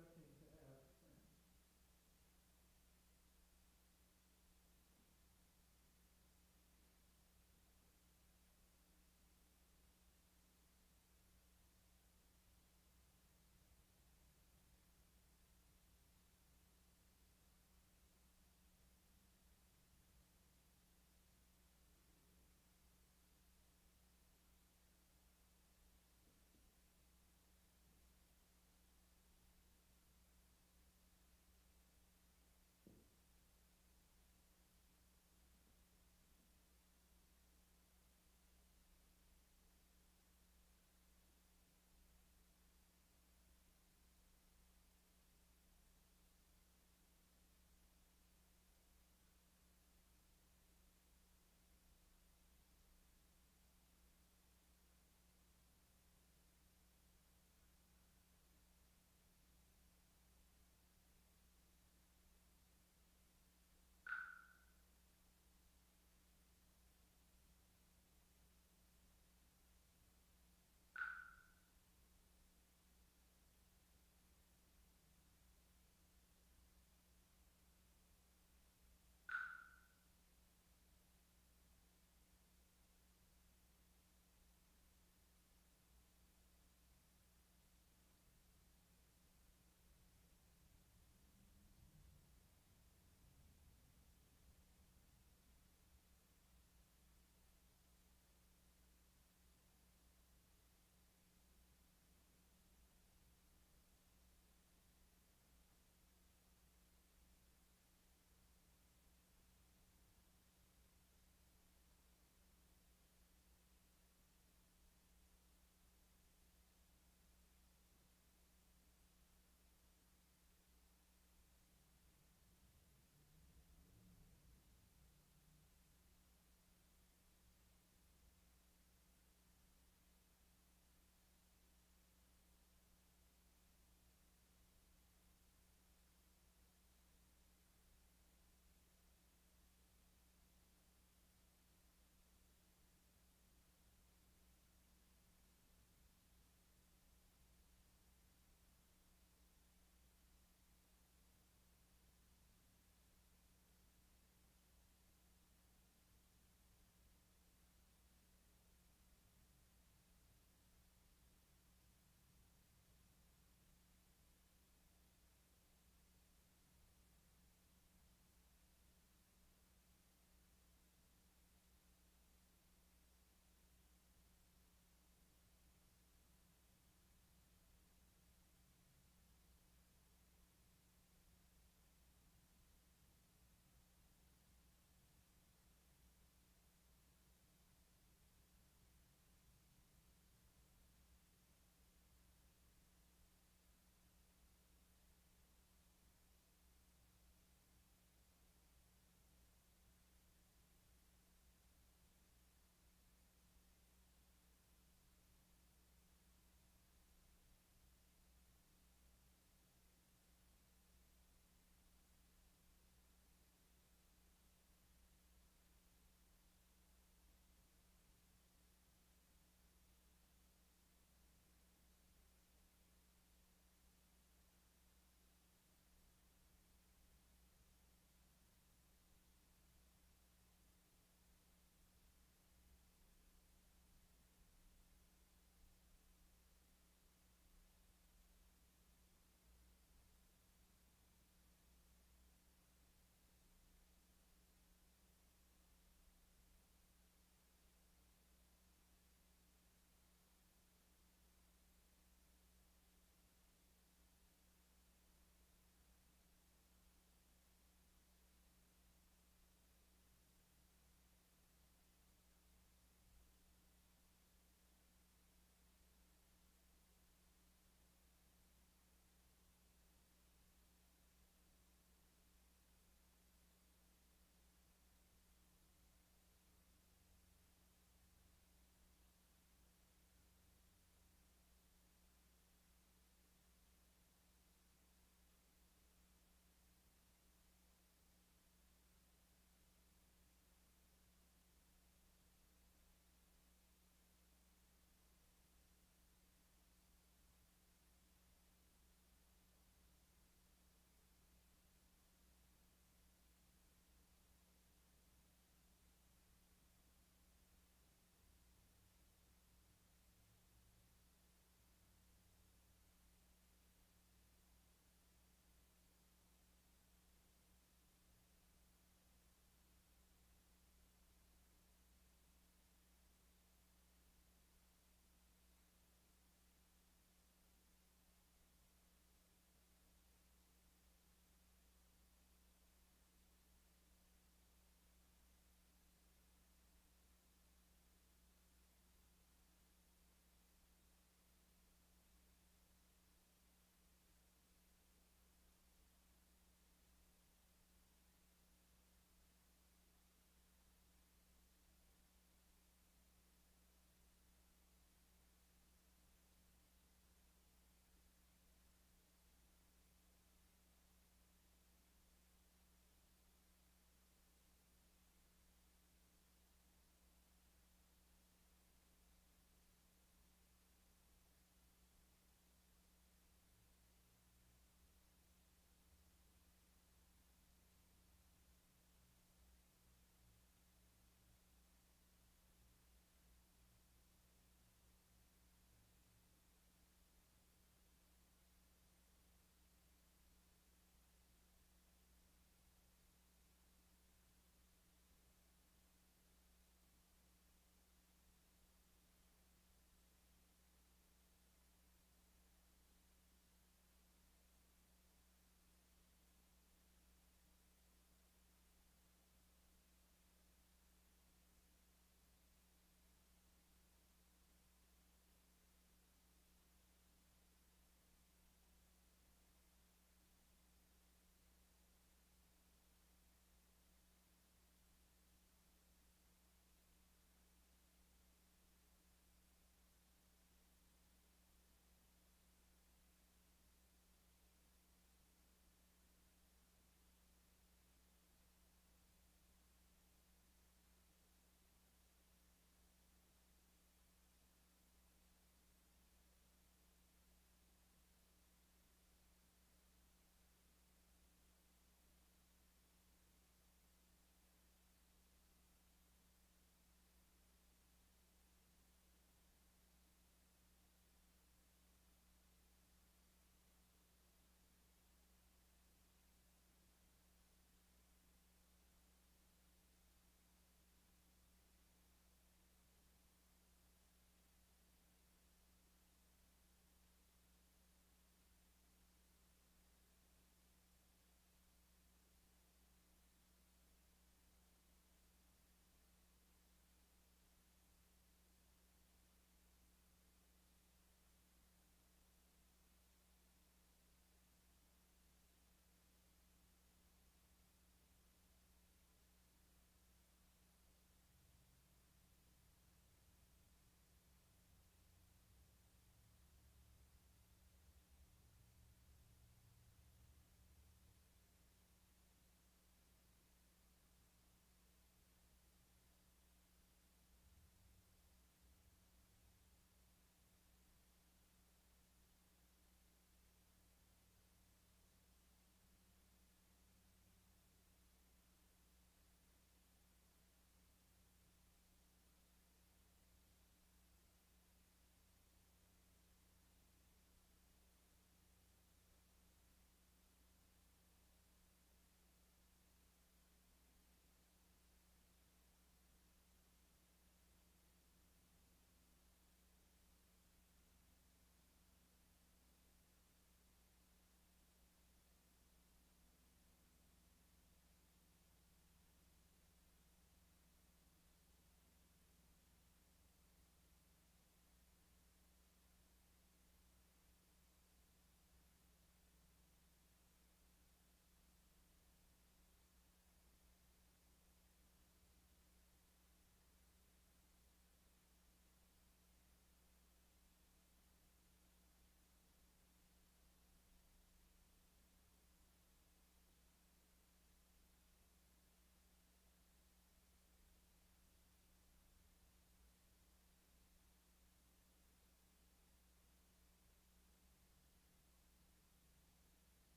expecting to have friends.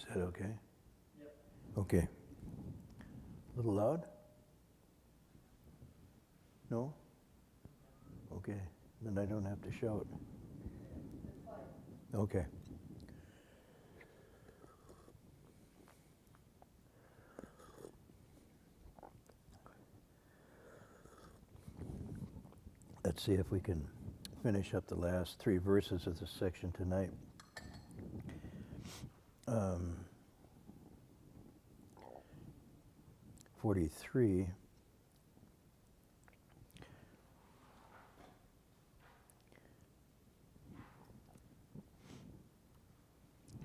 Is that okay? Yep. Okay. A little loud? No? Okay. Then I don't have to shout. Okay. Let's see if we can finish up the last 3 verses of this section tonight. 43.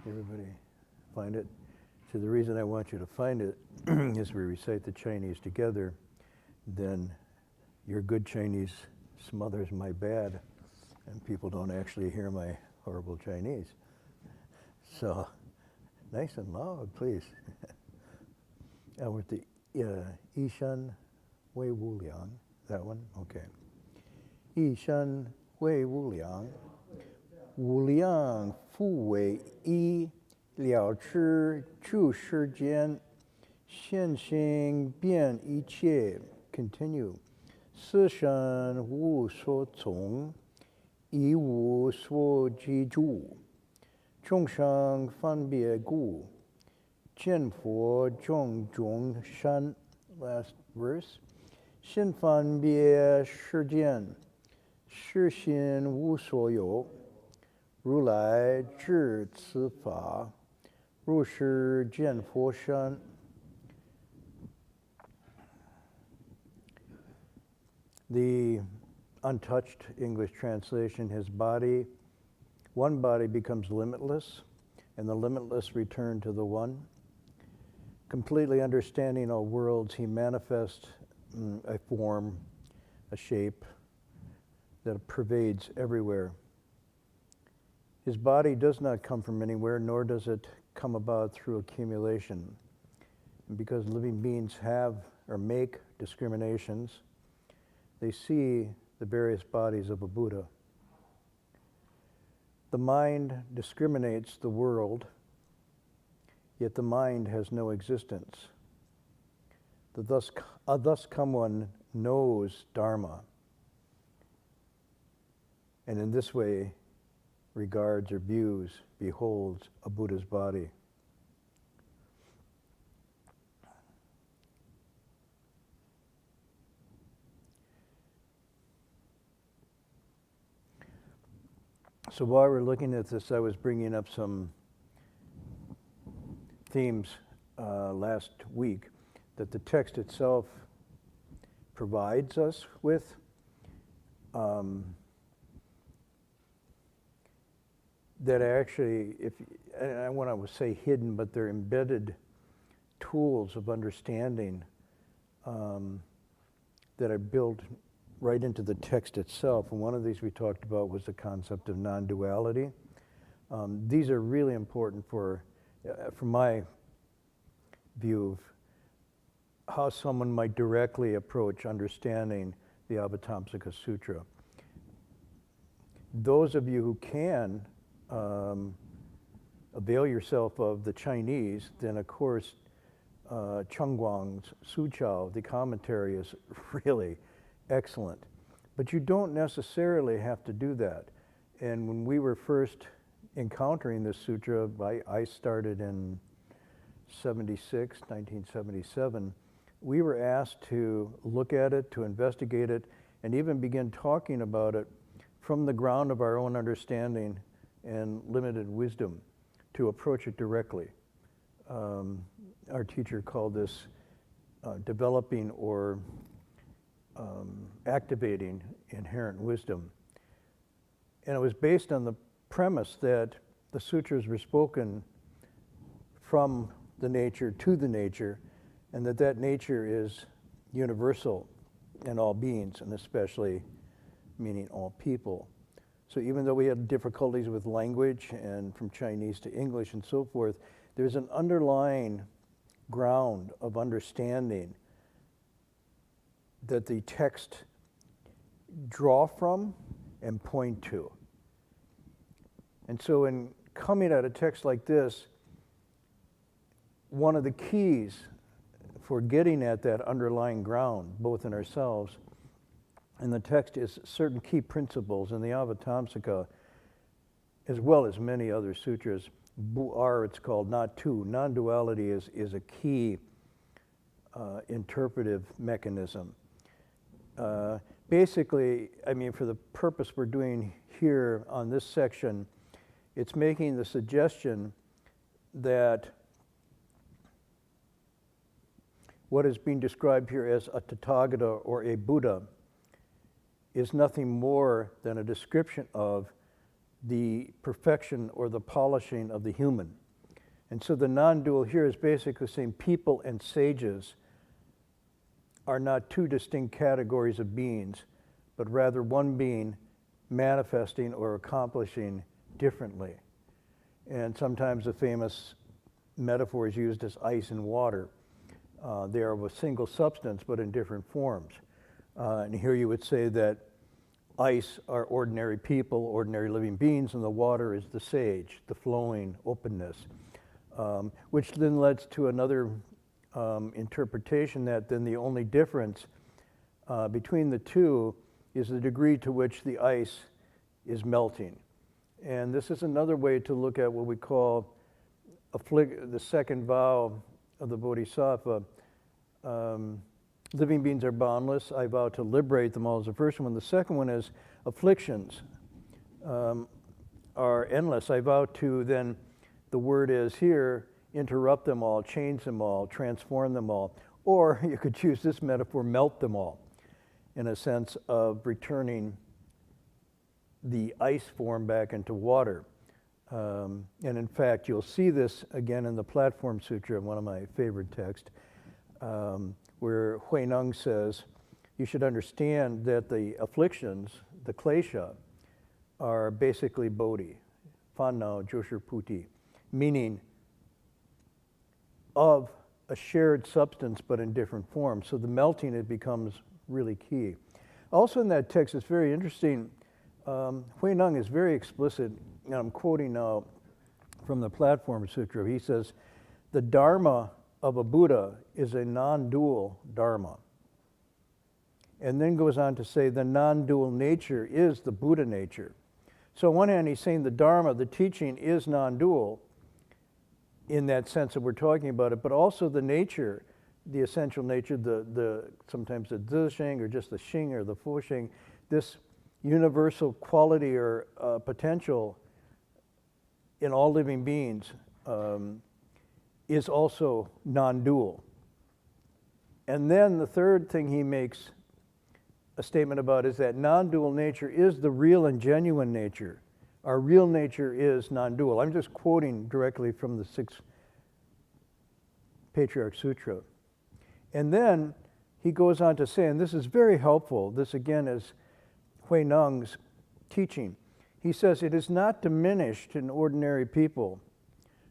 Everybody find it? So the reason I want you to find it is we recite the Chinese together, then your good Chinese smothers my bad, and people don't actually hear my horrible Chinese. So, nice and loud, please. With the Yishan Wei Wu Liang, that one? Okay. Yishan Wei Wu Liang, Wu Liang Fu Wei Yi, Liao Chi Chu Shi Jian, Xian Xing Bian Yi Qie. Continue. 四身无所从，一无所居住，众生分别故，见佛种种善。Last verse. 心分别世间，是心无所有。如来知此法，如是见佛身。The untouched English translation, his body, one body becomes limitless, and the limitless return to the one. Completely understanding all worlds, he manifests a form, a shape that pervades everywhere. His body does not come from anywhere, nor does it come about through accumulation. And because living beings have or make discriminations, they see the various bodies of a Buddha. The mind discriminates the world, yet the mind has no existence. Thus come one knows Dharma, and in this way regards or views, beholds a Buddha's body. So while we're looking at this, I was bringing up some themes last week that the text itself provides us with. That actually, and I want to say hidden, but they're embedded tools of understanding that are built right into the text itself. And one of these we talked about was the concept of non-duality. These are really important from my view of how someone might directly approach understanding the Avatamsaka Sutra. Those of you who can avail yourself of the Chinese, then of course Chengguang's Suqiao, the commentary, is really excellent. But you don't necessarily have to do that. And when we were first encountering this sutra, I started in 1977, we were asked to look at it, to investigate it, and even begin talking about it from the ground of our own understanding and limited wisdom, to approach it directly. Our teacher called this developing or activating inherent wisdom. And it was based on the premise that the sutras were spoken from the nature to the nature, and that nature is universal in all beings, and especially meaning all people. So even though we had difficulties with language and from Chinese to English and so forth, there's an underlying ground of understanding that the text draw from and point to. And so in coming at a text like this, one of the keys for getting at that underlying ground, both in ourselves and the text, is certain key principles in the Avatamsaka, as well as many other sutras. Bu-ar, it's called, not two. Non-duality is a key interpretive mechanism. Basically, I mean, for the purpose we're doing here on this section, it's making the suggestion that what is being described here as a Tathagata or a Buddha is nothing more than a description of the perfection or the polishing of the human. And so the non-dual here is basically saying people and sages are not two distinct categories of beings, but rather one being manifesting or accomplishing differently. And sometimes the famous metaphor is used as ice and water. They are of a single substance, but in different forms. And here you would say that ice are ordinary people, ordinary living beings, and the water is the sage, the flowing openness, which then leads to another interpretation that then the only difference between the two is the degree to which the ice is melting. And this is another way to look at what we call the second vow of the Bodhisattva. Living beings are boundless. I vow to liberate them all is the first one. The second one is afflictions are endless. I vow to then, the word is here, interrupt them all, change them all, transform them all. Or you could choose this metaphor, melt them all, in a sense of returning the ice form back into water. And in fact, you'll see this again in the Platform Sutra, one of my favorite texts, where Huineng says, you should understand that the afflictions, the klesha, are basically bodhi, fanao, josher puti, meaning of a shared substance but in different forms. So the melting, it becomes really key. Also in that text, it's very interesting, Huineng is very explicit, and I'm quoting now from the Platform Sutra. He says, the dharma of a Buddha is a non-dual dharma. And then goes on to say the non-dual nature is the Buddha nature. So on one hand, he's saying the dharma, the teaching, is non-dual in that sense that we're talking about it, but also the nature, the essential nature, the sometimes the zisheng or just the shing or the fusheng, this universal quality or potential in all living beings is also non-dual. And then the third thing he makes a statement about is that non-dual nature is the real and genuine nature. Our real nature is non-dual. I'm just quoting directly from the Sixth Patriarch Sutra. And then he goes on to say, and this is very helpful, this again is Huineng's teaching. He says, it is not diminished in ordinary people,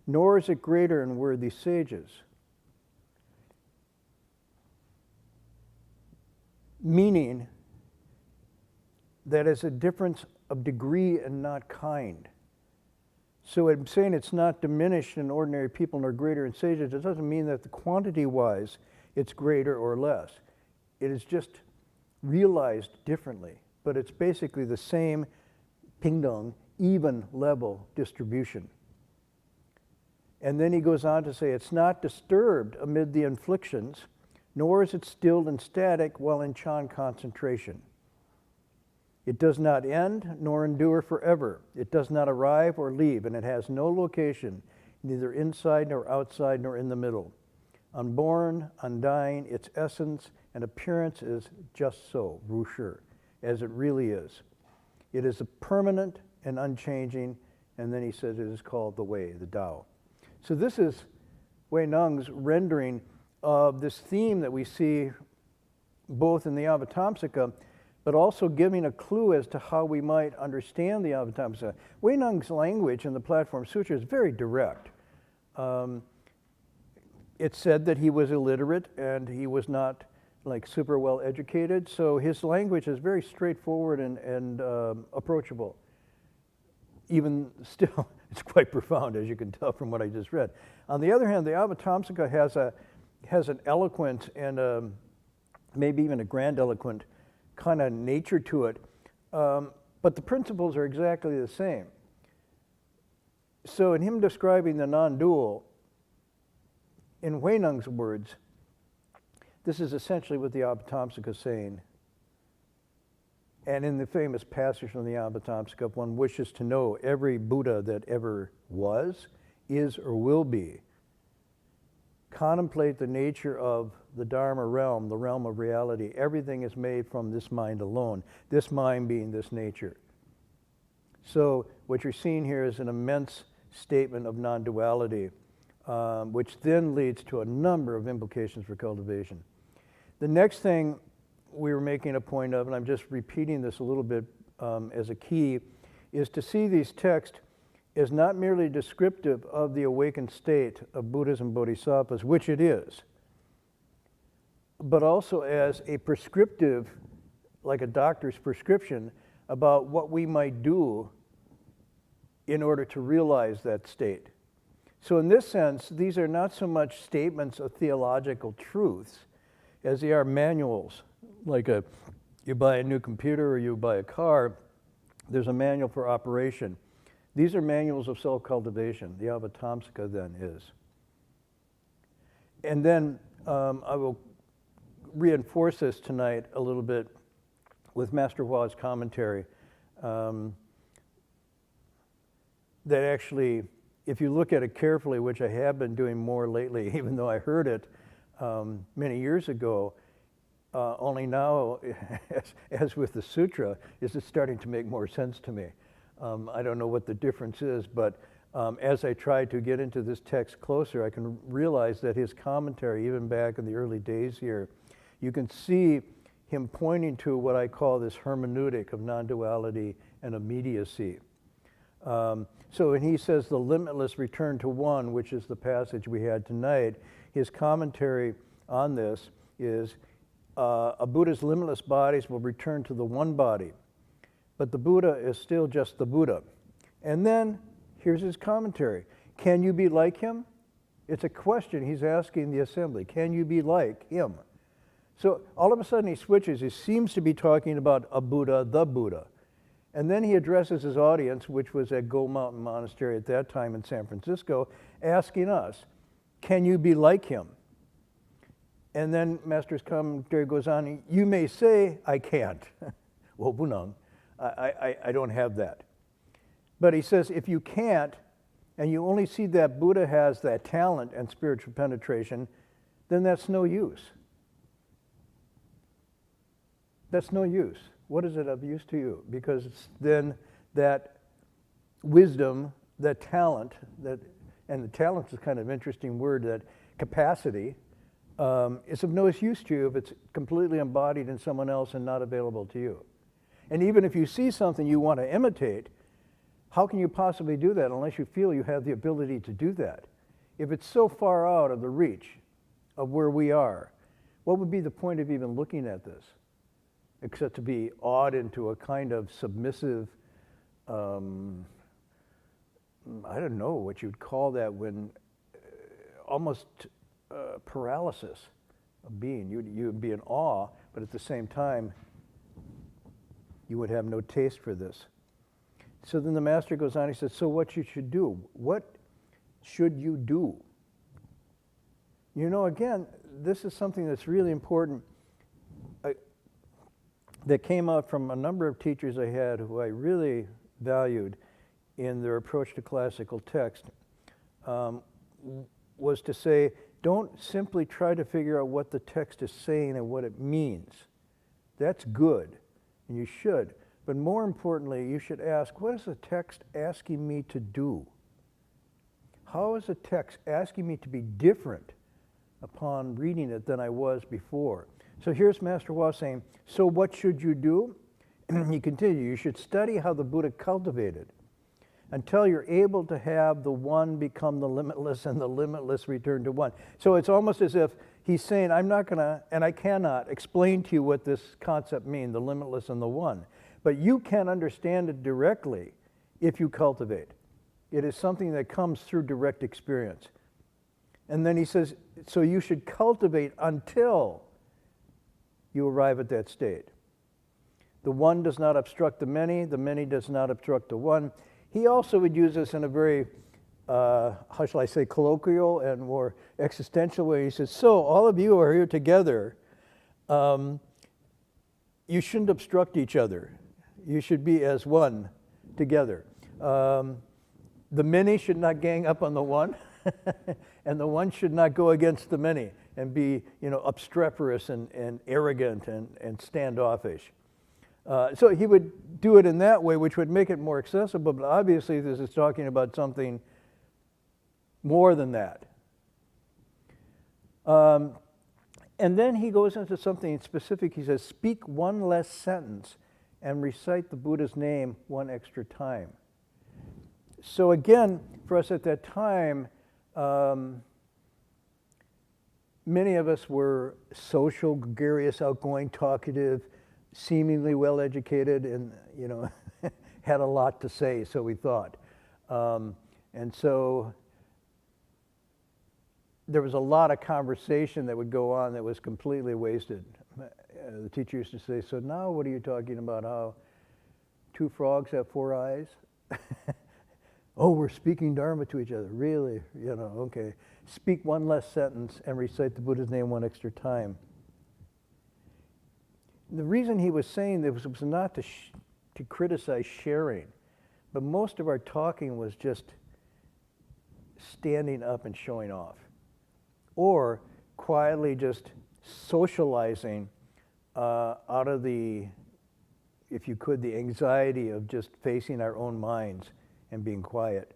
nor is it greater in worthy sages. Meaning that it's a difference of degree and not kind. So I'm saying it's not diminished in ordinary people nor greater in sages. It doesn't mean that the quantity-wise it's greater or less. It is just realized differently. But it's basically the same pingdong, even level distribution. And then he goes on to say, it's not disturbed amid the inflictions, nor is it stilled and static while in Chan concentration. It does not end nor endure forever. It does not arrive or leave, and it has no location, neither inside nor outside nor in the middle. Unborn, undying, its essence and appearance is just so, Rusher, as it really is. It is a permanent and unchanging, and then he says it is called the way, the Tao. So this is Huineng's rendering of this theme that we see both in the Avatamsaka, but also giving a clue as to how we might understand the Avatamsaka. Huineng's language in the Platform Sutra is very direct. It's said that he was illiterate and he was not like super well educated, so his language is very straightforward and approachable. even still, it's quite profound, as you can tell from what I just read. On the other hand, the Avatamsaka has an eloquent and maybe even a grandiloquent kind of nature to it, but the principles are exactly the same. So in him describing the non-dual, in Huineng's words, this is essentially what the Avatamsaka is saying. And in the famous passage from the Avatamsaka, if one wishes to know every Buddha that ever was, is, or will be, contemplate the nature of the Dharma realm, the realm of reality. Everything is made from this mind alone, this mind being this nature. So what you're seeing here is an immense statement of non-duality, which then leads to a number of implications for cultivation. The next thing we were making a point of, and I'm just repeating this a little bit as a key, is to see these texts as not merely descriptive of the awakened state of Buddhas and Bodhisattvas, which it is, but also as a prescriptive, like a doctor's prescription, about what we might do in order to realize that state. So in this sense, these are not so much statements of theological truths as they are manuals. Like you buy a new computer or you buy a car, there's a manual for operation. These are manuals of self-cultivation. The Avatamsaka then is. And then I will reinforce this tonight a little bit with Master Hua's commentary. That actually, if you look at it carefully, which I have been doing more lately, even though I heard it many years ago, only now, as with the sutra, is it starting to make more sense to me. I don't know what the difference is, but as I try to get into this text closer, I can realize that his commentary, even back in the early days here, you can see him pointing to what I call this hermeneutic of non-duality and immediacy. So when he says the limitless return to one, which is the passage we had tonight, his commentary on this is a Buddha's limitless bodies will return to the one body, but the Buddha is still just the Buddha. And then here's his commentary. Can you be like him? It's a question he's asking the assembly. Can you be like him? So all of a sudden he switches. He seems to be talking about a Buddha, the Buddha. And then he addresses his audience, which was at Gold Mountain Monastery at that time in San Francisco, asking us, can you be like him? And then Master's commentary goes on, you may say, I can't. Well, Bunang, I don't have that. But he says, if you can't, and you only see that Buddha has that talent and spiritual penetration, then that's no use. That's no use. What is it of use to you? Because then that wisdom, that talent, and the talent is kind of an interesting word, that capacity, is of no use to you if it's completely embodied in someone else and not available to you. And even if you see something you want to imitate, how can you possibly do that unless you feel you have the ability to do that? If it's so far out of the reach of where we are, what would be the point of even looking at this? Except to be awed into a kind of submissive, I don't know what you'd call that, when almost paralysis of being. You would be in awe, but at the same time, you would have no taste for this. So then the Master goes on, he says, so what you should do? What should you do? You know, again, this is something that's really important that came out from a number of teachers I had who I really valued in their approach to classical text, was to say, don't simply try to figure out what the text is saying and what it means. That's good, and you should. But more importantly, you should ask, what is the text asking me to do? How is the text asking me to be different upon reading it than I was before? So here's Master Hua saying, so what should you do? He continued, you should study how the Buddha cultivated until you're able to have the one become the limitless and the limitless return to one. So it's almost as if he's saying, I'm not going to, and I cannot explain to you what this concept means, the limitless and the one. But you can understand it directly if you cultivate. It is something that comes through direct experience. And then he says, so you should cultivate until you arrive at that state. The one does not obstruct the many does not obstruct the one. He also would use this in a very, how shall I say, colloquial and more existential way. He says, so all of you are here together. You shouldn't obstruct each other. You should be as one together. The many should not gang up on the one, and the one should not go against the many and be, obstreperous and arrogant and standoffish. So he would do it in that way, which would make it more accessible, but obviously this is talking about something more than that. And then he goes into something specific. He says, speak one less sentence and recite the Buddha's name one extra time. So again, for us at that time, many of us were social, gregarious, outgoing, talkative, seemingly well-educated, and had a lot to say, so we thought. And so there was a lot of conversation that would go on that was completely wasted. The teacher used to say, so now what are you talking about, how 2 frogs have 4 eyes? Oh, we're speaking Dharma to each other. Really? Okay. Speak one less sentence and recite the Buddha's name one extra time. The reason he was saying this was not to criticize sharing, but most of our talking was just standing up and showing off, or quietly just socializing out of the, if you could, the anxiety of just facing our own minds and being quiet.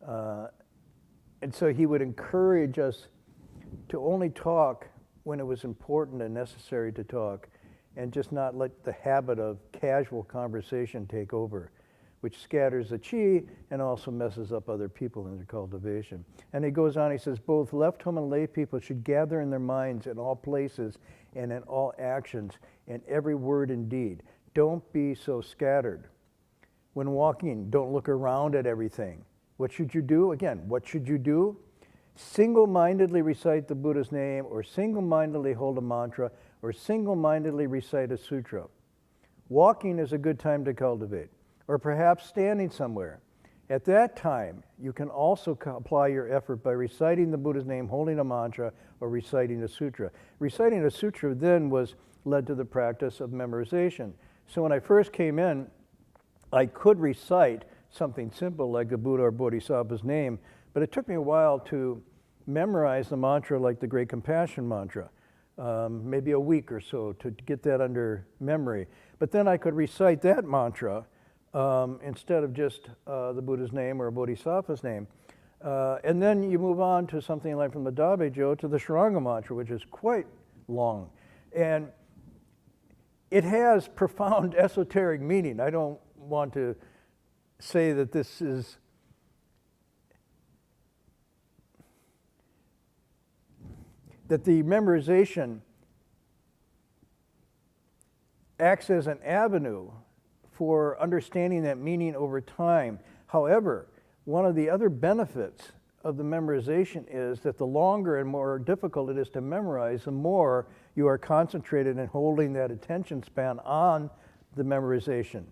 And so he would encourage us to only talk when it was important and necessary to talk, and just not let the habit of casual conversation take over, which scatters the chi and also messes up other people in their cultivation. And he goes on, he says, both left home and lay people should gather in their minds in all places and in all actions and every word and deed. Don't be so scattered. When walking, don't look around at everything. What should you do? Again, what should you do? Single-mindedly recite the Buddha's name, or single-mindedly hold a mantra, or single-mindedly recite a sutra. Walking is a good time to cultivate, or perhaps standing somewhere. At that time, you can also apply your effort by reciting the Buddha's name, holding a mantra, or reciting a sutra. Reciting a sutra then led to the practice of memorization. So when I first came in, I could recite something simple like the Buddha or Bodhisattva's name, but it took me a while to memorize the mantra like the Great Compassion mantra, maybe a week or so to get that under memory. But then I could recite that mantra instead of just the Buddha's name or a Bodhisattva's name. And then you move on to something like from the Dabejo to the Sharanga mantra, which is quite long. And it has profound esoteric meaning. I don't want to say that this is that the memorization acts as an avenue for understanding that meaning over time. However, one of the other benefits of the memorization is that the longer and more difficult it is to memorize, the more you are concentrated in holding that attention span on the memorization.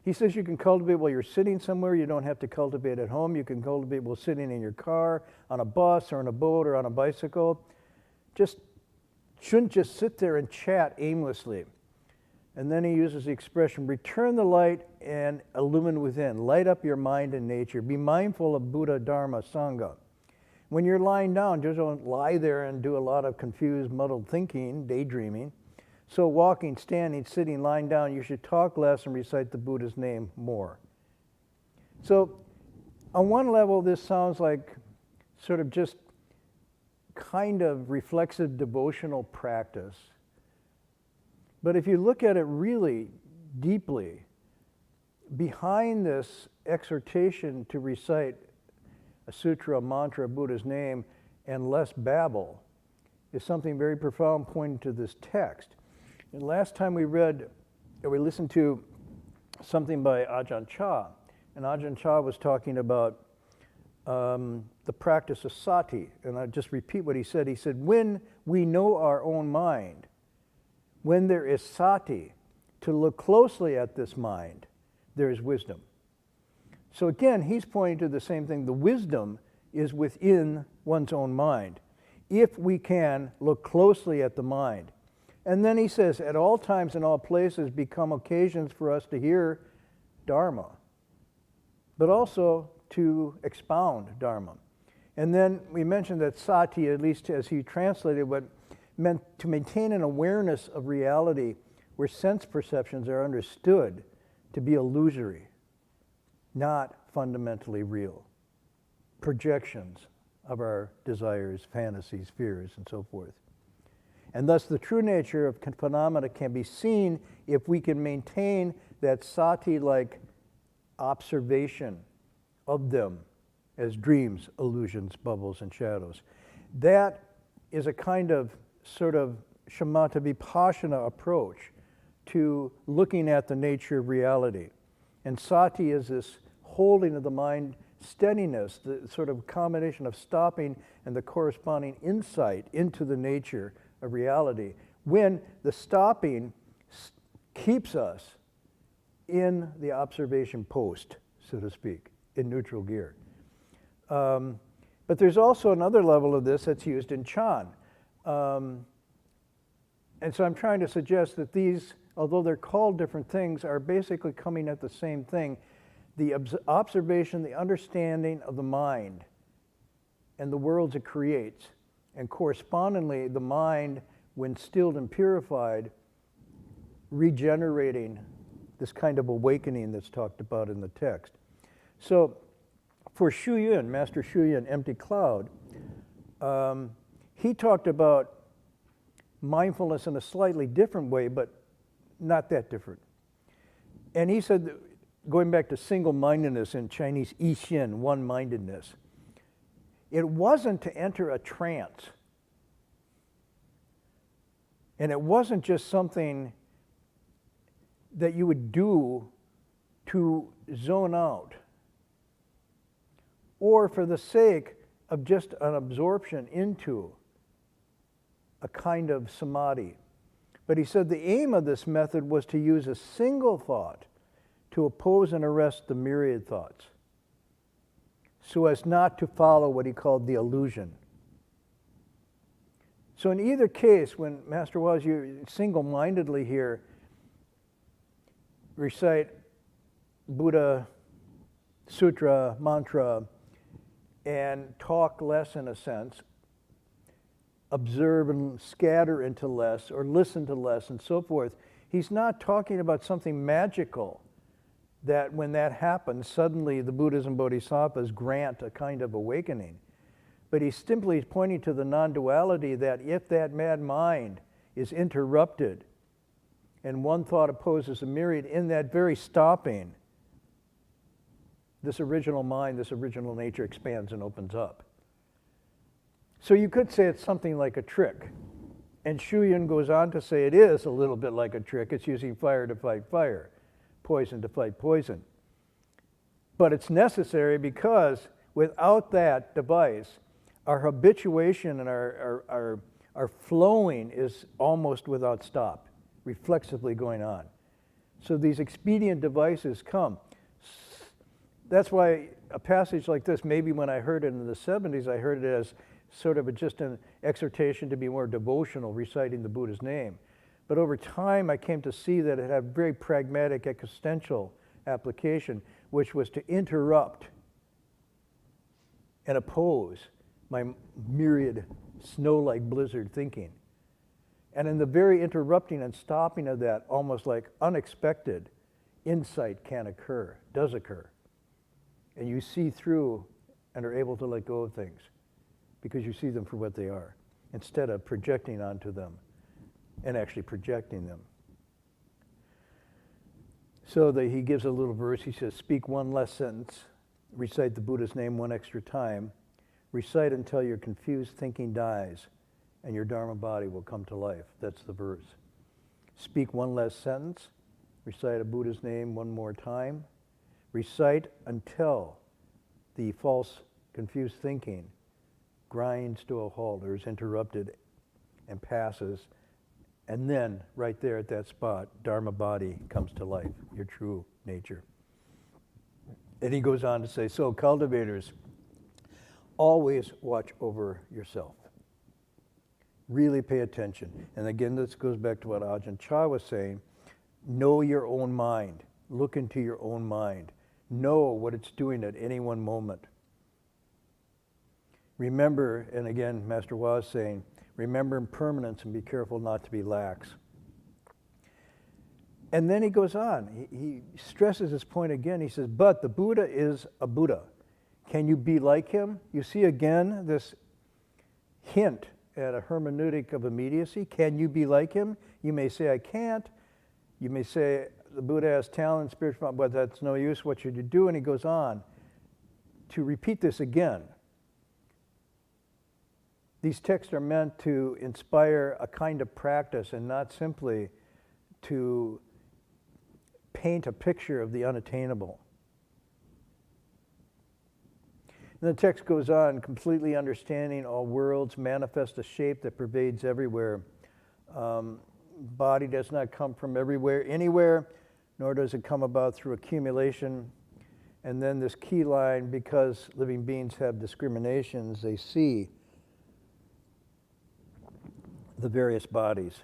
He says you can cultivate while you're sitting somewhere. You don't have to cultivate at home. You can cultivate while sitting in your car, on a bus, or on a boat, or on a bicycle. Shouldn't just sit there and chat aimlessly. And then he uses the expression, return the light and illumine within. Light up your mind and nature. Be mindful of Buddha, Dharma, Sangha. When you're lying down, just don't lie there and do a lot of confused, muddled thinking, daydreaming. So walking, standing, sitting, lying down, you should talk less and recite the Buddha's name more. So on one level, this sounds like sort of just kind of reflexive devotional practice. But if you look at it really deeply, behind this exhortation to recite a sutra, a mantra, a Buddha's name, and less babble, is something very profound pointing to this text. And last time we listened to something by Ajahn Chah. And Ajahn Chah was talking about the practice of sati. And I'll just repeat what he said. He said, when we know our own mind, when there is sati, to look closely at this mind, there is wisdom. So again, he's pointing to the same thing. The wisdom is within one's own mind, if we can look closely at the mind. And then he says, at all times and all places become occasions for us to hear Dharma, but also to expound Dharma. And then we mentioned that sati, at least as he translated, what meant to maintain an awareness of reality where sense perceptions are understood to be illusory, not fundamentally real. Projections of our desires, fantasies, fears, and so forth. And thus the true nature of phenomena can be seen if we can maintain that sati-like observation of them as dreams, illusions, bubbles, and shadows. That is a kind of sort of shamatha vipassana approach to looking at the nature of reality. And sati is this holding of the mind, steadiness, the sort of combination of stopping and the corresponding insight into the nature of reality, when the stopping keeps us in the observation post, so to speak, in neutral gear. But there's also another level of this that's used in Chan. And so I'm trying to suggest that these, although they're called different things, are basically coming at the same thing. The observation, the understanding of the mind and the worlds it creates, and correspondingly the mind, when stilled and purified, regenerating this kind of awakening that's talked about in the text. So for Shu Yun, Master Shu Yun, Empty Cloud, he talked about mindfulness in a slightly different way, but not that different. And he said, that, going back to single-mindedness in Chinese, Yi Xin, one-mindedness, it wasn't to enter a trance. And it wasn't just something that you would do to zone out, or for the sake of just an absorption into a kind of samadhi. But he said the aim of this method was to use a single thought to oppose and arrest the myriad thoughts, so as not to follow what he called the illusion. So in either case, when Master was, you single-mindedly here recite Buddha sutra, mantra, and talk less in a sense, observe and scatter into less, or listen to less, and so forth, he's not talking about something magical, that when that happens, suddenly the Buddhas and Bodhisattvas grant a kind of awakening. But he's simply pointing to the non-duality, that if that mad mind is interrupted and one thought opposes a myriad, in that very stopping, this original mind, this original nature expands and opens up. So you could say it's something like a trick. And Shu Yun goes on to say it is a little bit like a trick. It's using fire to fight fire, poison to fight poison. But it's necessary because without that device, our habituation and our flowing is almost without stop, reflexively going on. So these expedient devices come. That's why a passage like this, maybe when I heard it in the 70s, I heard it as sort of just an exhortation to be more devotional, reciting the Buddha's name. But over time, I came to see that it had very pragmatic existential application, which was to interrupt and oppose my myriad snow-like blizzard thinking. And in the very interrupting and stopping of that, almost like unexpected, insight can occur, does occur. And you see through and are able to let go of things because you see them for what they are, instead of projecting onto them and actually projecting them. So he gives a little verse. He says, speak one less sentence, recite the Buddha's name one extra time, recite until your confused thinking dies and your Dharma body will come to life. That's the verse. Speak one less sentence, Recite a Buddha's name one more time. Recite until the false, confused thinking grinds to a halt or is interrupted and passes. And then, right there at that spot, Dharma body comes to life, your true nature. And he goes on to say, so cultivators, always watch over yourself. Really pay attention. And again, this goes back to what Ajahn Chah was saying. Know your own mind. Look into your own mind. Know what it's doing at any one moment. Remember, and again, Master Hua is saying, remember impermanence and be careful not to be lax. And then he goes on. He stresses his point again. He says, but the Buddha is a Buddha. Can you be like him? You see again this hint at a hermeneutic of immediacy. Can you be like him? You may say, I can't. You may say, the Buddha has talent, spiritual, but that's no use. What should you do? And he goes on to repeat this again. These texts are meant to inspire a kind of practice and not simply to paint a picture of the unattainable. And the text goes on, completely understanding all worlds, manifest a shape that pervades everywhere. Body does not come from everywhere, anywhere, nor does it come about through accumulation. And then this key line, because living beings have discriminations, they see the various bodies.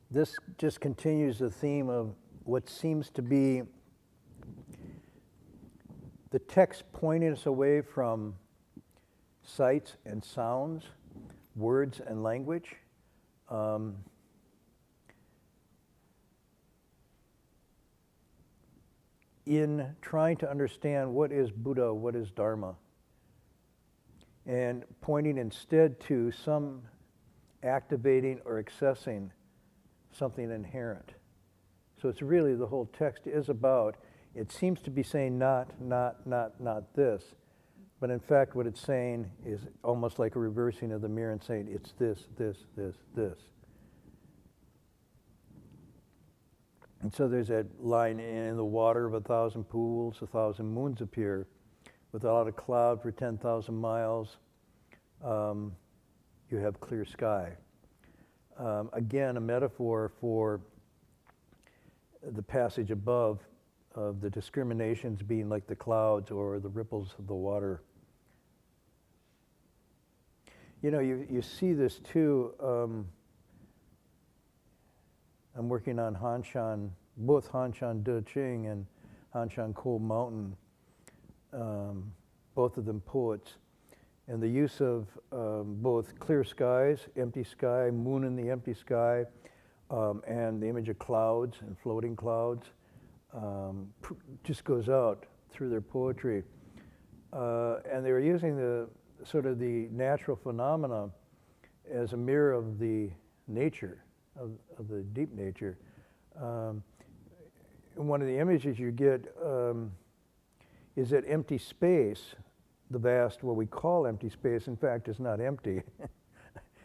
This just continues the theme of what seems to be the text pointing us away from sights and sounds, words and language. In trying to understand what is Buddha, what is Dharma, and pointing instead to some activating or accessing something inherent. So it's really, the whole text is about, it seems to be saying not this, but in fact what it's saying is almost like a reversing of the mirror and saying it's this. And so there's that line, in the water of 1,000 pools, 1,000 moons appear. Without a cloud for 10,000 miles, you have clear sky. Again, a metaphor for the passage above of the discriminations being like the clouds or the ripples of the water. You know, you see this too. I'm working on Hanshan, both Hanshan De Ching and Hanshan Coal Mountain, both of them poets. And the use of both clear skies, empty sky, moon in the empty sky, and the image of clouds and floating clouds just goes out through their poetry. And they were using the sort of the natural phenomena as a mirror of the nature, of the deep nature. One of the images you get is that empty space, the vast, what we call empty space, in fact, is not empty.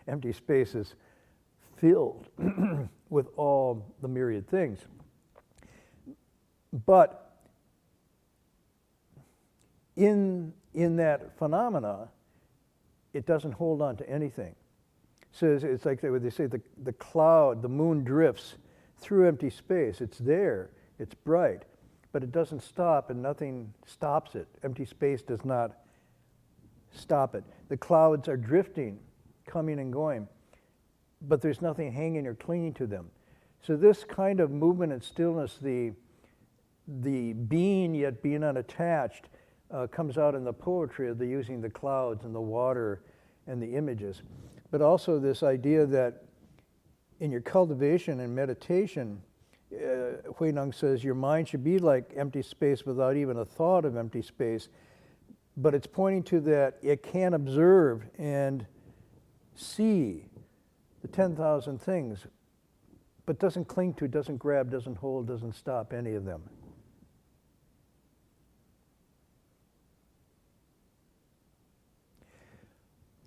Empty space is filled with all the myriad things. But in that phenomena, it doesn't hold on to anything. So it's like what they say, the cloud, the moon drifts through empty space. It's there, it's bright, but it doesn't stop and nothing stops it. Empty space does not stop it. The clouds are drifting, coming and going, but there's nothing hanging or clinging to them. So this kind of movement and stillness, the being yet being unattached, comes out in the poetry of the using the clouds and the water and the images. But also this idea that in your cultivation and meditation, Huineng says your mind should be like empty space without even a thought of empty space. But it's pointing to that it can observe and see the 10,000 things, but doesn't cling to, doesn't grab, doesn't hold, doesn't stop any of them.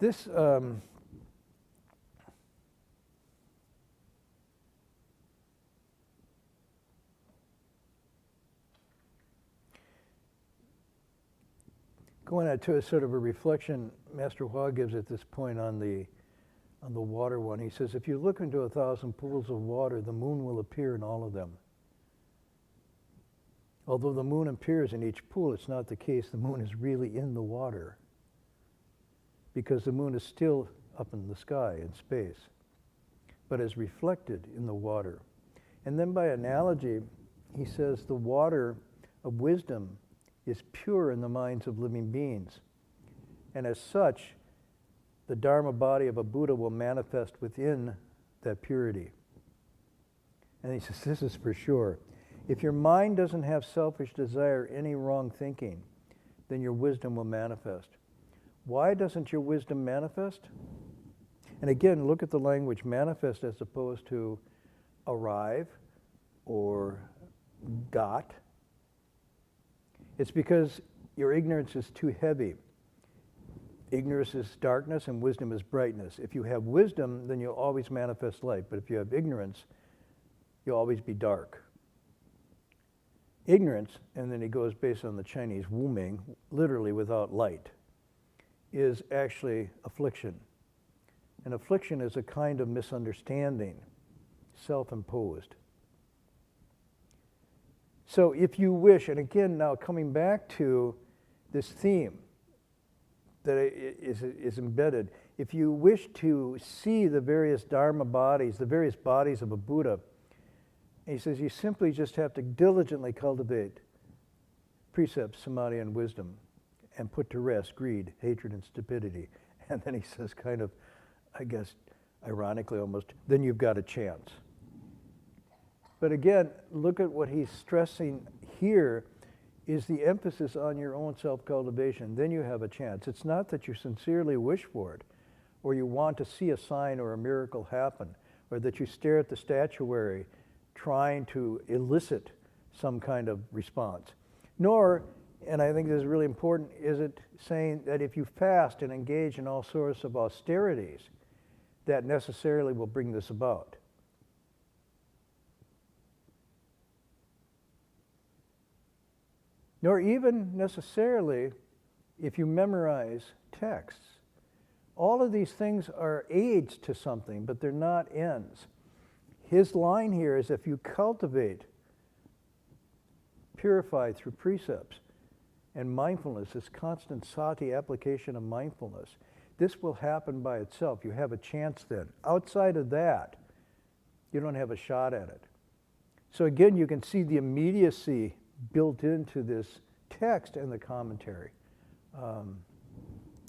This going to a sort of a reflection Master Hua gives at this point on the water one. He says, if you look into 1,000 pools of water, the moon will appear in all of them. Although the moon appears in each pool, it's not the case. The moon is really in the water, because the moon is still up in the sky, in space, but is reflected in the water. And then by analogy, he says the water of wisdom is pure in the minds of living beings. And as such, the Dharma body of a Buddha will manifest within that purity. And he says, this is for sure. If your mind doesn't have selfish desire, any wrong thinking, then your wisdom will manifest. Why doesn't your wisdom manifest? And again, look at the language, manifest as opposed to arrive or got. It's because your ignorance is too heavy. Ignorance is darkness and wisdom is brightness. If you have wisdom, then you'll always manifest light. But if you have ignorance, you'll always be dark. Ignorance, and then he goes based on the Chinese wuming, literally without light, is actually affliction. And affliction is a kind of misunderstanding, self-imposed. So if you wish, and again now coming back to this theme that is embedded, if you wish to see the various Dharma bodies, the various bodies of a Buddha, he says you simply just have to diligently cultivate precepts, samadhi, and wisdom, and put to rest greed, hatred, and stupidity. And then he says, kind of, I guess, ironically almost, then you've got a chance. But again, look at what he's stressing here is the emphasis on your own self-cultivation. Then you have a chance. It's not that you sincerely wish for it, or you want to see a sign or a miracle happen, or that you stare at the statuary trying to elicit some kind of response. Nor, and I think this is really important, is it saying that if you fast and engage in all sorts of austerities, that necessarily will bring this about. Nor even necessarily if you memorize texts. All of these things are aids to something, but they're not ends. His line here is if you cultivate, purify through precepts and mindfulness, this constant sati application of mindfulness, this will happen by itself. You have a chance then. Outside of that, you don't have a shot at it. So again, you can see the immediacy built into this text and the commentary.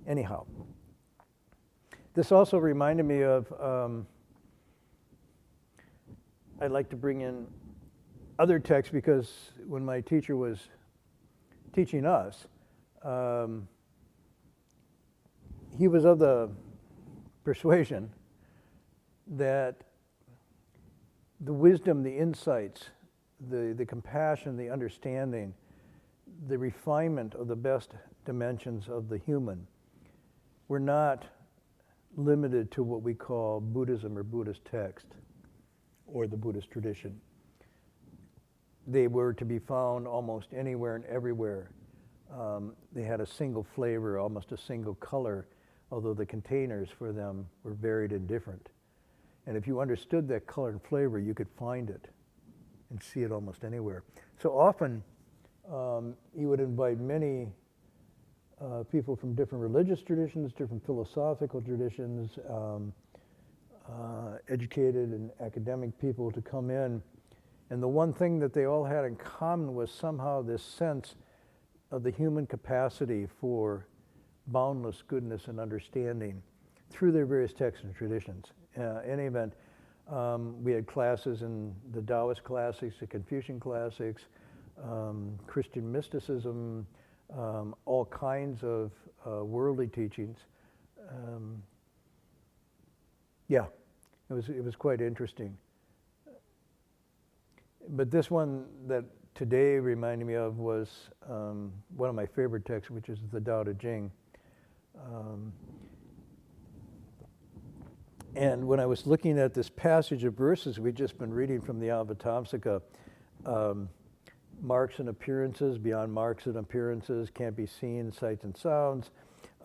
Anyhow, this also reminded me of, I'd like to bring in other texts because when my teacher was teaching us, he was of the persuasion that the wisdom, the insights, the compassion, the understanding, the refinement of the best dimensions of the human were not limited to what we call Buddhism or Buddhist text or the Buddhist tradition. They were to be found almost anywhere and everywhere. They had a single flavor, almost a single color, although the containers for them were varied and different. And if you understood that color and flavor, you could find it and see it almost anywhere. So often, he would invite many people from different religious traditions, different philosophical traditions, educated and academic people to come in. And the one thing that they all had in common was somehow this sense of the human capacity for boundless goodness and understanding through their various texts and traditions. In any event, we had classes in the Taoist classics, the Confucian classics, Christian mysticism, all kinds of worldly teachings. Yeah, it was quite interesting. But this one that today reminded me of was one of my favorite texts, which is the Tao Te Ching. And when I was looking at this passage of verses we've just been reading from the Avatamsaka, marks and appearances, beyond marks and appearances, can't be seen, sights and sounds,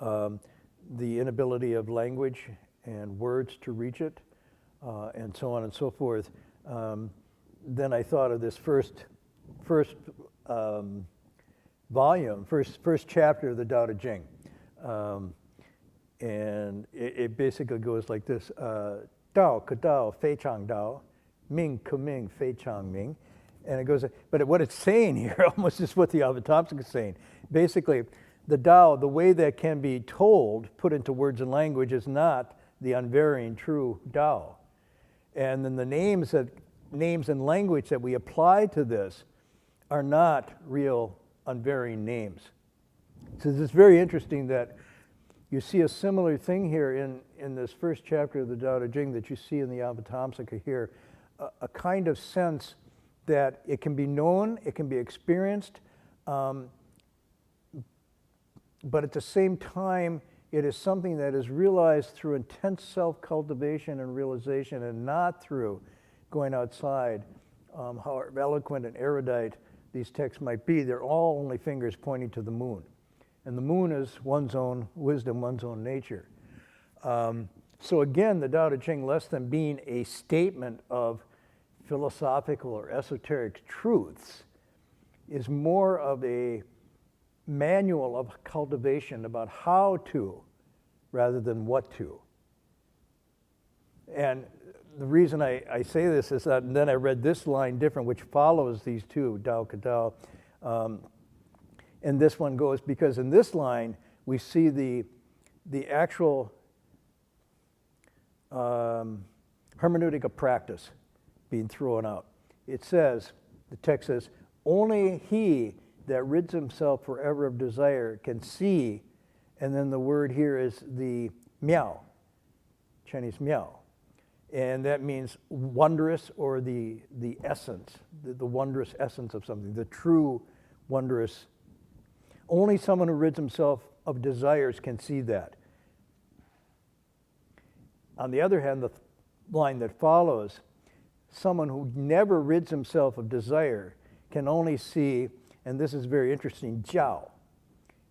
the inability of language and words to reach it, and so on and so forth. Then I thought of this first volume, first chapter of the Tao Te Ching. And it basically goes like this: Dao ke Dao, Fei Chang Dao, Ming ke Ming, Fei Chang Ming. And it goes, but what it's saying here almost is what the Avatamsaka is saying. Basically, the Tao, the way that can be told, put into words and language, is not the unvarying true Tao. And then the names and language that we apply to this are not real unvarying names. So it's very interesting that you see a similar thing here in this first chapter of the Tao Te Ching that you see in the Avatamsaka here, a kind of sense that it can be known, it can be experienced, but at the same time, it is something that is realized through intense self-cultivation and realization, and not through going outside. However eloquent and erudite these texts might be, they're all only fingers pointing to the moon. And the moon is one's own wisdom, one's own nature. So again, the Tao Te Ching, less than being a statement of philosophical or esoteric truths, is more of a manual of cultivation about how to rather than what to. And the reason I say this is that, and then I read this line different, which follows these two, Tao ke Tao, and this one goes, because in this line we see the actual hermeneutic of practice being thrown out. It says, the text says, only he that rids himself forever of desire can see, and then the word here is the miao, Chinese miao. And that means wondrous, or the essence, the wondrous essence of something, the true wondrous. Only someone who rids himself of desires can see that. On the other hand, the line that follows, someone who never rids himself of desire can only see, and this is very interesting, jiao.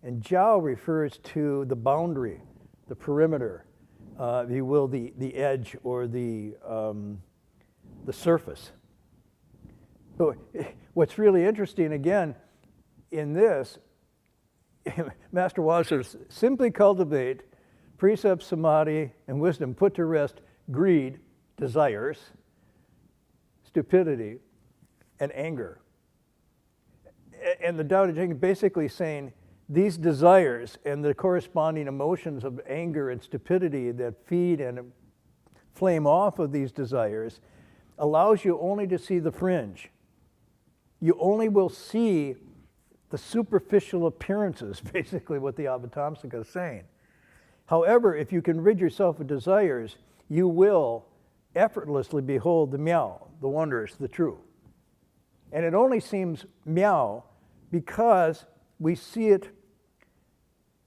And jiao refers to the boundary, the perimeter, if you will, the edge or the surface. So what's really interesting, again, in this, Master Wang says, simply cultivate precept, samadhi, and wisdom, put to rest greed, desires, stupidity, and anger. And the Tao Te Ching is basically saying these desires and the corresponding emotions of anger and stupidity that feed and flame off of these desires allows you only to see the fringe. You only will see the superficial appearances, basically what the Avatamsaka is saying. However, if you can rid yourself of desires, you will effortlessly behold the miao, the wondrous, the true. And it only seems miao because we see it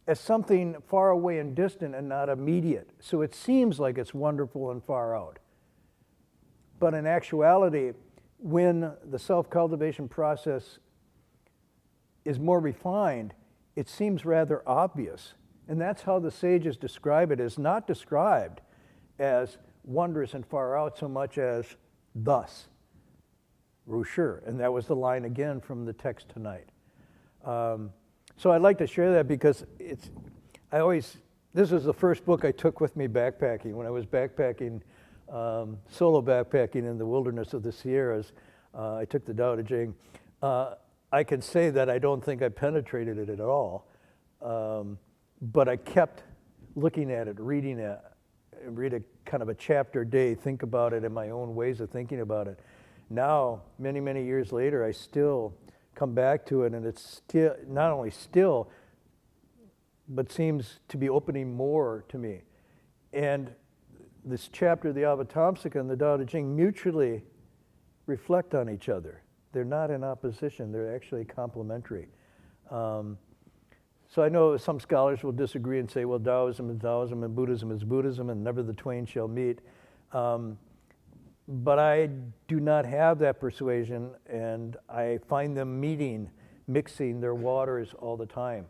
as something far away and distant and not immediate. So it seems like it's wonderful and far out. But in actuality, when the self-cultivation process is more refined, it seems rather obvious. And that's how the sages describe it, is not described as wondrous and far out so much as thus, Rusher. And that was the line again from the text tonight. So I'd like to share that because this is the first book I took with me backpacking. When I was backpacking, solo backpacking in the wilderness of the Sierras, I took the Tao Te Ching. I can say that I don't think I penetrated it at all, but I kept looking at it, reading it, read a kind of a chapter a day, think about it in my own ways of thinking about it. Now, many, many years later, I still come back to it, and it's still, not only still, but seems to be opening more to me. And this chapter of the Avatamsaka and the Tao Te Ching mutually reflect on each other. They're not in opposition, they're actually complementary. So I know some scholars will disagree and say, well, Taoism is Taoism and Buddhism is Buddhism and never the twain shall meet. But I do not have that persuasion, and I find them mixing their waters all the time,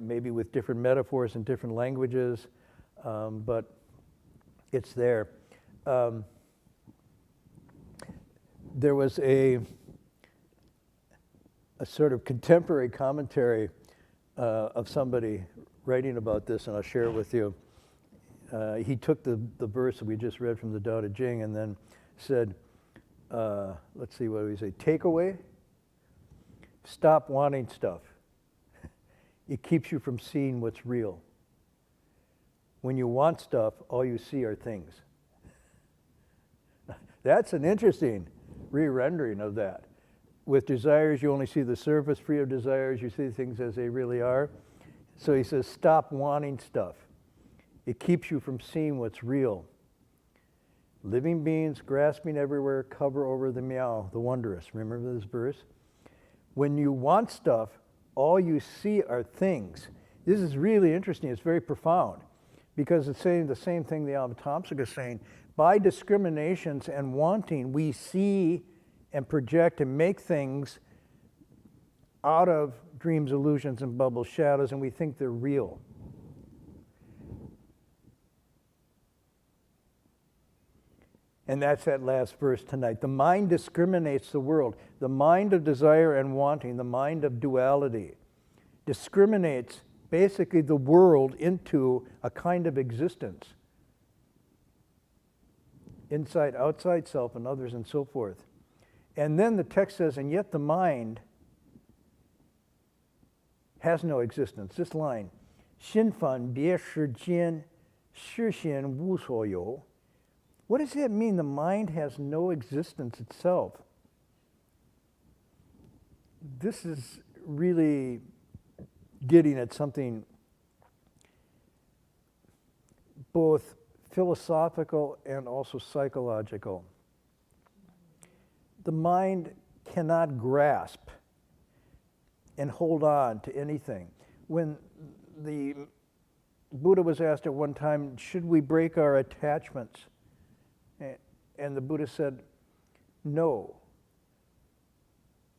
maybe with different metaphors and different languages, but it's there. There was a sort of contemporary commentary of somebody writing about this, and I'll share it with you. He took the verse that we just read from the Tao Te Ching and then said, let's see, what do we say? Takeaway, stop wanting stuff. It keeps you from seeing what's real. When you want stuff, all you see are things. That's an interesting re-rendering of that. With desires, you only see the surface. Free of desires, you see things as they really are. So he says, stop wanting stuff. It keeps you from seeing what's real. Living beings grasping everywhere, cover over the meow, the wondrous. Remember this verse? When you want stuff, all you see are things. This is really interesting. It's very profound because it's saying the same thing the Avatamsaka is saying. By discriminations and wanting, we see and project and make things out of dreams, illusions, and bubble shadows, and we think they're real. And that's that last verse tonight. The mind discriminates the world. The mind of desire and wanting, the mind of duality, discriminates basically the world into a kind of existence. Inside, outside self, and others, and so forth. And then the text says, and yet the mind has no existence. This line, 心反别时间，视线无所有. What does that mean? The mind has no existence itself. This is really getting at something both philosophical and also psychological. The mind cannot grasp and hold on to anything. When the Buddha was asked at one time, should we break our attachments? And the Buddha said, no.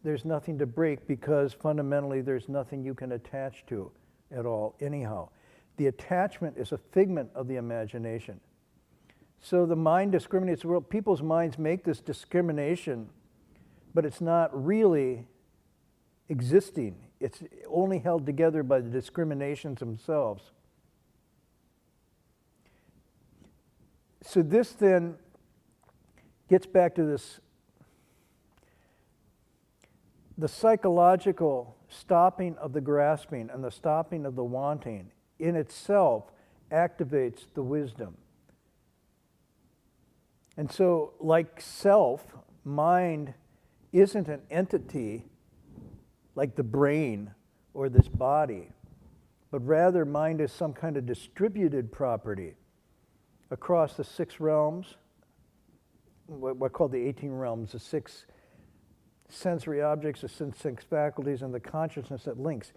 There's nothing to break because fundamentally there's nothing you can attach to at all anyhow. The attachment is a figment of the imagination. So the mind discriminates the world. People's minds make this discrimination, but it's not really existing. It's only held together by the discriminations themselves. So this then gets back to this, the psychological stopping of the grasping and the stopping of the wanting in itself activates the wisdom. And so, like self, mind isn't an entity like the brain or this body, but rather mind is some kind of distributed property across the 6 realms, what called the 18 realms, the 6 sensory objects, the 6 faculties, and the consciousness that links.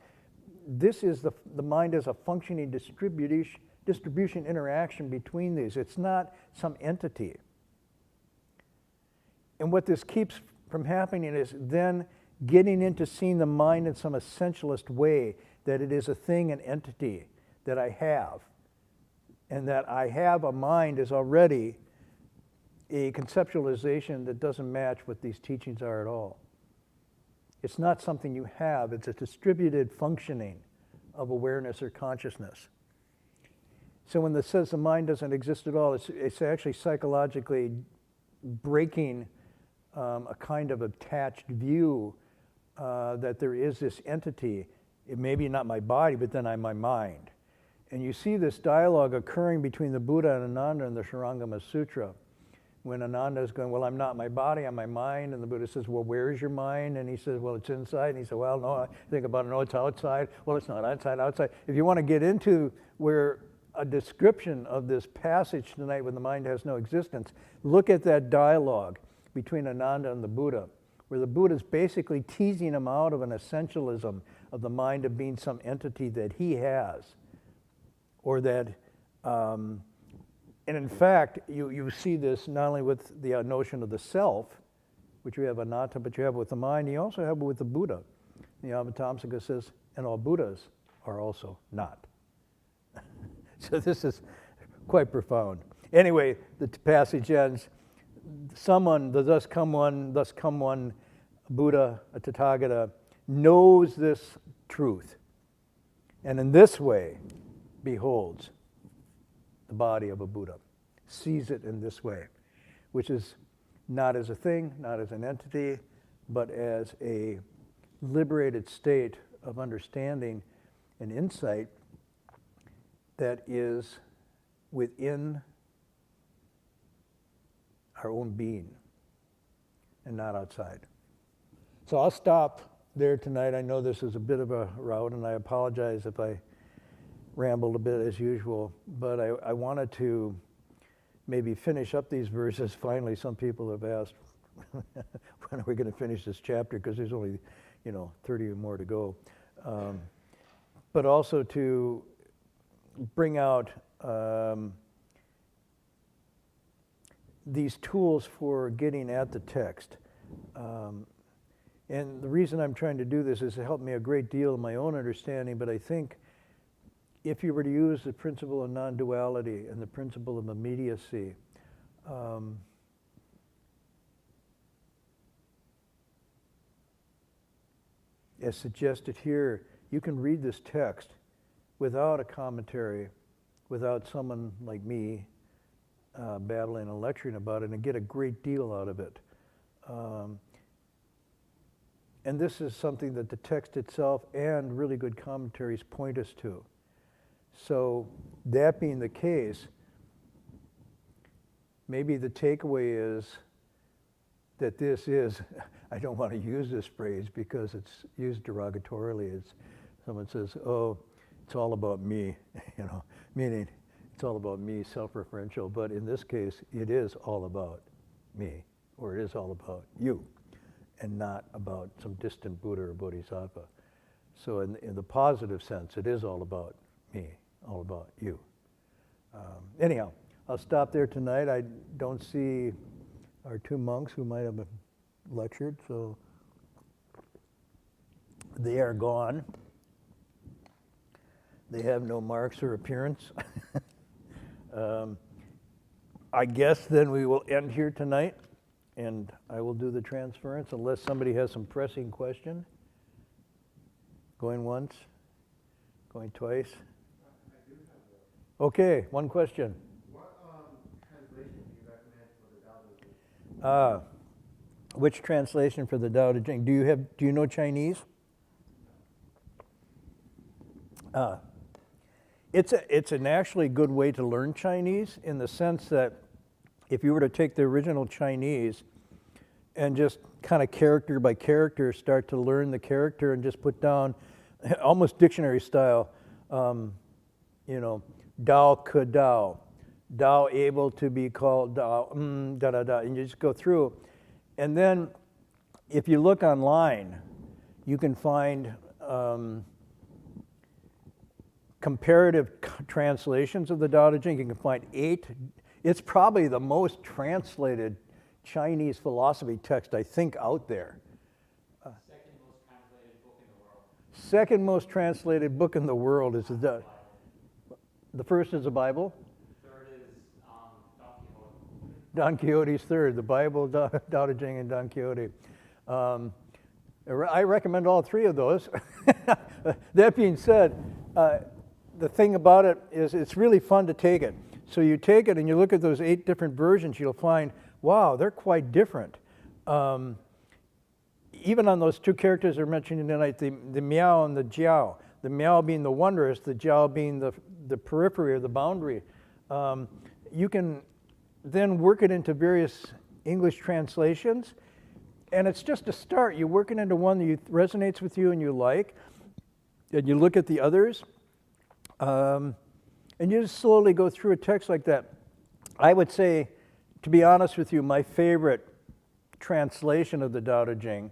This is the mind as a functioning distribution interaction between these. It's not some entity. And what this keeps from happening is then getting into seeing the mind in some essentialist way, that it is a thing, an entity that I have. And that I have a mind is already a conceptualization that doesn't match what these teachings are at all. It's not something you have, it's a distributed functioning of awareness or consciousness. So when it says the mind doesn't exist at all, it's actually psychologically breaking a kind of attached view that there is this entity. It may be not my body, but then I'm my mind. And you see this dialogue occurring between the Buddha and Ananda in the Shurangama Sutra. When Ananda is going, well, I'm not my body, I'm my mind. And the Buddha says, well, where is your mind? And he says, well, it's inside. And he said, well, no, I think about it, no, it's outside. Well, it's not outside. If you want to get into where a description of this passage tonight when the mind has no existence, look at that dialogue between Ananda and the Buddha, where the Buddha is basically teasing him out of an essentialism of the mind of being some entity that he has, or that, and in fact, you see this not only with the notion of the self, which you have anatta, but you have with the mind, you also have with the Buddha. The Avatamsaka says, and all Buddhas are also not. So this is quite profound. Anyway, the passage ends, someone, the thus come one, Buddha, a Tathagata, knows this truth, and in this way beholds the body of a Buddha, sees it in this way, which is not as a thing, not as an entity, but as a liberated state of understanding and insight that is within our own being and not outside. So I'll stop there tonight. I know this is a bit of a route, and I apologize if I rambled a bit as usual, but I wanted to maybe finish up these verses. Finally, some people have asked, when are we going to finish this chapter? Because there's only, 30 or more to go. But also to bring out these tools for getting at the text. And the reason I'm trying to do this is to help me a great deal in my own understanding, but I think if you were to use the principle of non-duality and the principle of immediacy, as suggested here, you can read this text without a commentary, without someone like me babbling and lecturing about it, and get a great deal out of it. And this is something that the text itself and really good commentaries point us to. So that being the case, maybe the takeaway is that this is, I don't want to use this phrase because it's used derogatorily. It's, someone says, oh, it's all about me, meaning it's all about me, self-referential. But in this case, it is all about me, or it is all about you, and not about some distant Buddha or Bodhisattva. So in the positive sense, it is all about me, all about you. Anyhow, I'll stop there tonight. I don't see our two monks who might have lectured, so they are gone. They have no marks or appearance. I guess then we will end here tonight, and I will do the transference unless somebody has some pressing question. Going once, going twice. Okay, one question. What translation do you recommend for the Tao Te Ching? Which translation for the Tao Te Ching? Do you know Chinese? It's an actually good way to learn Chinese, in the sense that if you were to take the original Chinese and just kind of character by character start to learn the character and just put down, almost dictionary style, Dao ke Dao, Dao able to be called Dao, da da da, and you just go through. And then if you look online, you can find comparative translations of the Tao Te Ching. You can find 8. It's probably the most translated Chinese philosophy text, I think, out there. Second most translated book in the world. Second most translated book in the world is the first is the Bible. Third is Don Quixote. Don Quixote's third, the Bible, Tao Te Ching, and Don Quixote. I recommend all 3 of those. That being said, the thing about it is it's really fun to take it. So you take it and you look at those 8 different versions, you'll find, wow, they're quite different. Even on those 2 characters that are mentioned tonight, the miao and the jiao. The miao being the wondrous, the jiao being the periphery or the boundary. You can then work it into various English translations, and it's just a start. You work it into one that resonates with you and you like, and you look at the others, and you just slowly go through a text like that. I would say, to be honest with you, my favorite translation of the Tao Te Ching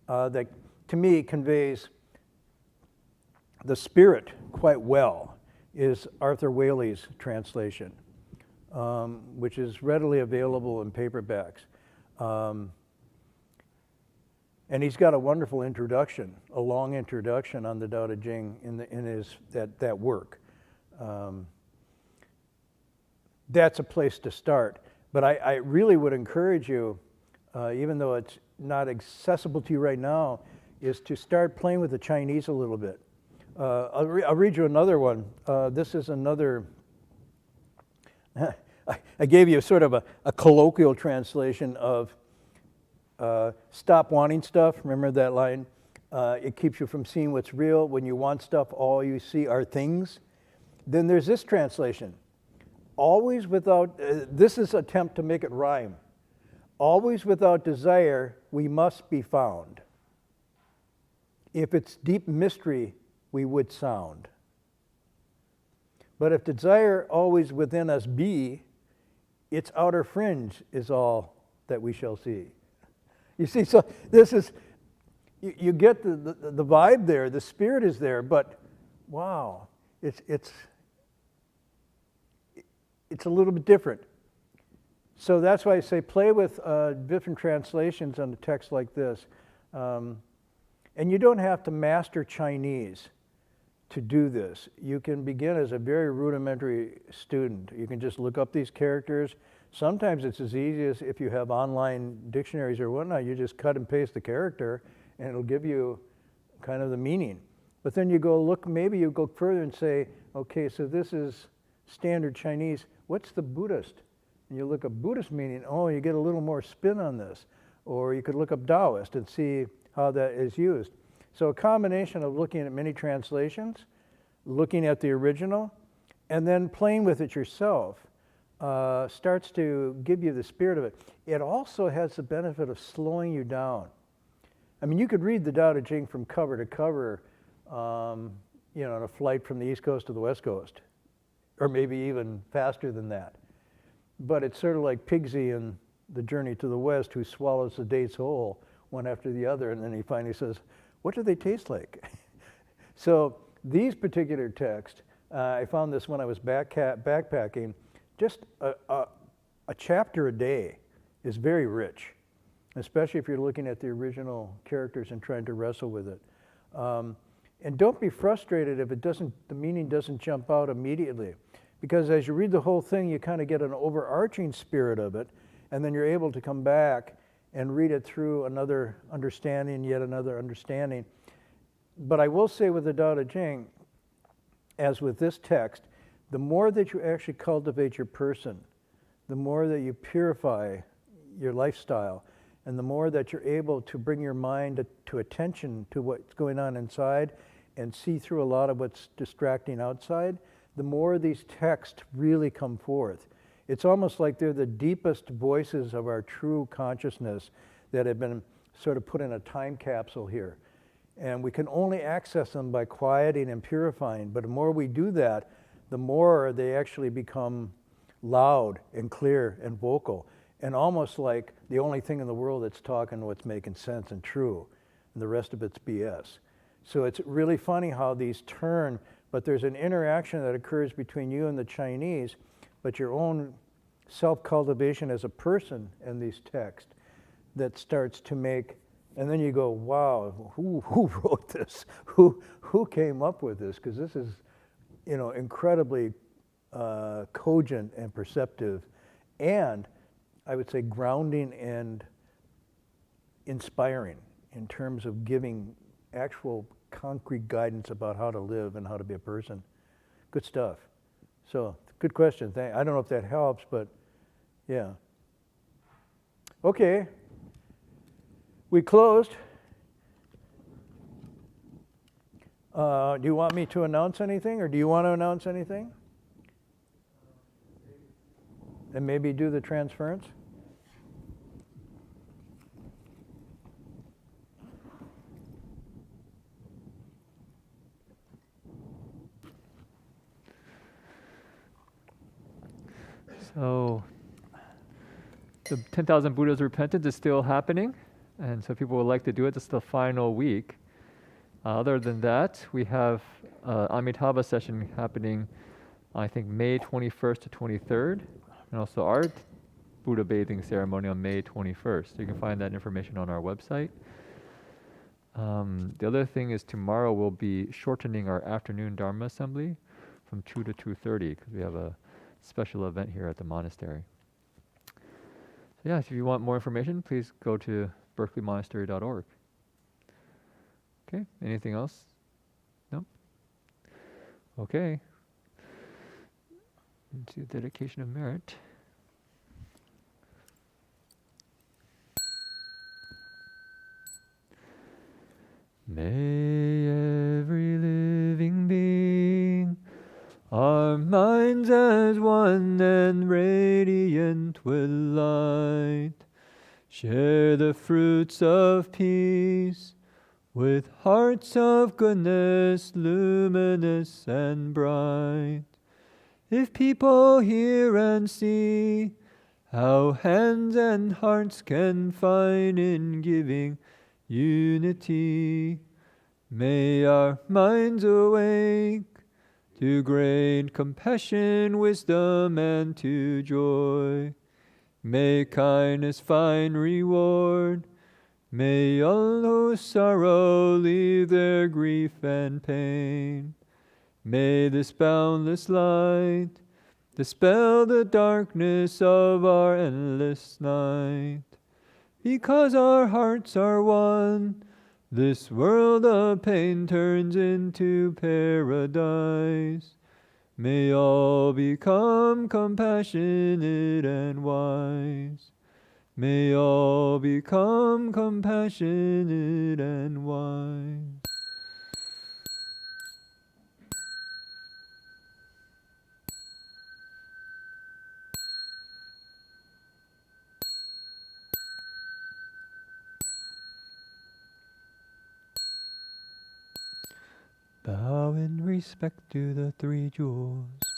that to me conveys the spirit quite well is Arthur Waley's translation, which is readily available in paperbacks. And he's got a wonderful introduction, a long introduction on the Tao Te Ching in his that work. That's a place to start. But I really would encourage you, even though it's not accessible to you right now, is to start playing with the Chinese a little bit. I'll read you another one. This is another, I gave you sort of a colloquial translation of stop wanting stuff. Remember that line? It keeps you from seeing what's real. When you want stuff, all you see are things. Then there's this translation. Always without, this is an attempt to make it rhyme. Always without desire, we must be found. If it's deep mystery, we would sound. But if desire always within us be, its outer fringe is all that we shall see. You see, so this is, you get the vibe there, the spirit is there, but wow, it's a little bit different. So that's why I say play with different translations on a text like this. And you don't have to master Chinese to do this. You can begin as a very rudimentary student. You can just look up these characters. Sometimes it's as easy as if you have online dictionaries or whatnot, you just cut and paste the character and it'll give you kind of the meaning. But then you go look, maybe you go further and say, okay, so this is standard Chinese. What's the Buddhist? And you look up Buddhist meaning, oh, you get a little more spin on this. Or you could look up Taoist and see how that is used. So a combination of looking at many translations, looking at the original, and then playing with it yourself starts to give you the spirit of it. It also has the benefit of slowing you down. I mean, you could read the Tao Te Ching from cover to cover, on a flight from the East Coast to the West Coast, or maybe even faster than that. But it's sort of like Pigsy in The Journey to the West, who swallows the dates whole, one after the other, and then he finally says, what do they taste like? So these particular texts, I found this when I was backpacking, just a chapter a day is very rich, especially if you're looking at the original characters and trying to wrestle with it. And don't be frustrated if the meaning doesn't jump out immediately, because as you read the whole thing, you kind of get an overarching spirit of it, and then you're able to come back and read it through another understanding, yet another understanding. But I will say with the Tao Te Ching, as with this text, the more that you actually cultivate your person, the more that you purify your lifestyle, and the more that you're able to bring your mind to attention to what's going on inside and see through a lot of what's distracting outside, the more these texts really come forth. It's almost like they're the deepest voices of our true consciousness that have been sort of put in a time capsule here. And we can only access them by quieting and purifying, but the more we do that, the more they actually become loud and clear and vocal, and almost like the only thing in the world that's talking what's making sense and true, and the rest of it's BS. So it's really funny how these turn, but there's an interaction that occurs between you and the Chinese, but your own self-cultivation as a person in these texts that starts to make, and then you go, wow, who wrote this? Who came up with this? Because this is, incredibly cogent and perceptive, and I would say grounding and inspiring in terms of giving actual concrete guidance about how to live and how to be a person. Good stuff. So, good question. I don't know if that helps, but yeah. Okay. We closed. Do you want me to announce anything, or do you want to announce anything? And maybe do the transference? So, the 10,000 Buddhas Repentance is still happening, and so people would like to do it. This is the final week. Other than that, we have Amitabha session happening, I think, May 21st to 23rd, and also our Buddha bathing ceremony on May 21st. So you can find that information on our website. The other thing is tomorrow we'll be shortening our afternoon Dharma assembly from 2 to 2:30 because we have a special event here at the monastery. So yeah, if you want more information, please go to berkeleymonastery.org. Okay, anything else? No? Okay. Into dedication of merit. May every living being, our minds as one and radiant with light, share the fruits of peace with hearts of goodness, luminous and bright. If people hear and see how hands and hearts can find in giving unity, may our minds awake to great compassion, wisdom, and to joy. May kindness find reward. May all who sorrow leave their grief and pain. May this boundless light dispel the darkness of our endless night. Because our hearts are one, this world of pain turns into paradise. May all become compassionate and wise. May all become compassionate and wise. Bow in respect to the three jewels.